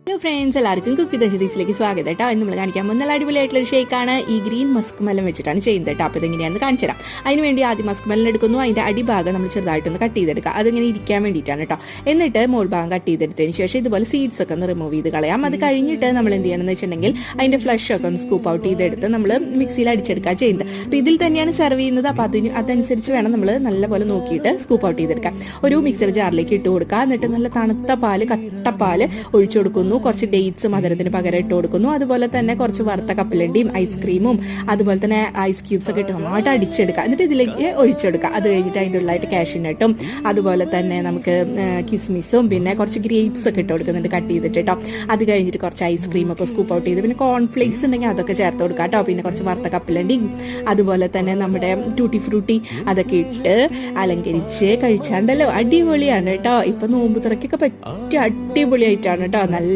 Hello friends, എല്ലാവർക്കും cook with അഞ്ജലീസിലേക്ക് സ്വാഗതം കേട്ടോ. ഇന്ന് നമ്മൾ കാണിക്കാൻ പോകുന്ന നല്ല അടിപൊളിയായിട്ടുള്ള ഷേക്കാണ്. ഈ ഗ്രീൻ മസ്ക് മെലൻ വെച്ചിട്ടാണ് ചെയ്യുന്നത് കേട്ടോ. അപ്പോൾ ഇതെങ്ങനെയാണെന്ന് കാണിച്ചു തരാം. അതിന് വേണ്ടി ആദ്യം മസ്ക് മെലൻ എടുക്കുന്നു. അതിൻ്റെ അടിഭാഗം നമ്മൾ ചെറുതായിട്ടൊന്ന് കട്ട് ചെയ്തെടുക്കുക. അതിങ്ങനെ ഇരിക്കാൻ വേണ്ടിയിട്ടാണ് കേട്ടോ. എന്നിട്ട് മോൾ ഭാഗം കട്ട് ചെയ്തെടുത്തതിന് ശേഷം ഇതുപോലെ സീഡ്സ് ഒക്കെ ഒന്ന് റിമൂവ് ചെയ്ത് കളയാം. അത് കഴിഞ്ഞിട്ട് നമ്മൾ എന്ത് ചെയ്യണമെന്ന് വെച്ചിട്ടുണ്ടെങ്കിൽ അതിൻ്റെ ഫ്ലഷ് ഒക്കെ ഒന്ന് സ്കൂപ്പ് ഔട്ട് ചെയ്തെടുത്ത് നമ്മൾ മിക്സിയിൽ അടിച്ചെടുക്കുക ചെയ്യുന്നത്. അപ്പോൾ ഇതിൽ തന്നെയാണ് സെർവ് ചെയ്യുന്നത്. അപ്പോൾ അതനുസരിച്ച് വേണം നമ്മൾ നല്ലപോലെ നോക്കിയിട്ട് സ്കൂപ്പ് ഔട്ട് ചെയ്തെടുക്കാം. ഒരു മിക്സർ ജാറിലേക്ക് ഇട്ട് കൊടുക്കുക. എന്നിട്ട് നല്ല തണുത്ത പാല്, കട്ടപ്പാല് ഒഴിച്ചു കൊടുക്കുന്നു. കുറച്ച് ഡേറ്റ്സ് മധുരത്തിന് പകരം ഇട്ട് കൊടുക്കുന്നു. അതുപോലെ തന്നെ കുറച്ച് വറുത്ത കപ്പലണ്ടിയും ഐസ്ക്രീമും അതുപോലെ തന്നെ ഐസ് ക്യൂബ്സ് ഒക്കെ ഇട്ട് നന്നായിട്ട് അടിച്ചെടുക്കുക. എന്നിട്ട് ഇതിലേക്ക് ഒഴിച്ചെടുക്കുക. അത് കഴിഞ്ഞിട്ട് അതിൻ്റെ ഉള്ളായിട്ട് കാഷ്യൂനട്ടും അതുപോലെ തന്നെ നമുക്ക് കിസ്മിസും പിന്നെ കുറച്ച് ഗ്രേപ്സ് ഒക്കെ ഇട്ട് കൊടുക്കുന്നുണ്ട് കട്ട് ചെയ്തിട്ട് കേട്ടോ. അത് കഴിഞ്ഞിട്ട് കുറച്ച് ഐസ്ക്രീമൊക്കെ സ്കൂപ്പ് ഔട്ട് ചെയ്ത് പിന്നെ കോൺഫ്ലേക്സ് ഉണ്ടെങ്കിൽ അതൊക്കെ ചേർത്ത് കൊടുക്കുക കേട്ടോ. പിന്നെ കുറച്ച് വറുത്ത കപ്പലണ്ടിയും അതുപോലെ തന്നെ നമ്മുടെ ടൂട്ടി ഫ്രൂട്ടി അതൊക്കെ ഇട്ട് അലങ്കരിച്ച് കഴിച്ചാണ്ടല്ലോ അടിപൊളിയാണ് കേട്ടോ. ഇപ്പം നോമ്പ് തുറക്കൊക്കെ പറ്റിയ അടിപൊളിയായിട്ടാണ് കേട്ടോ. നല്ല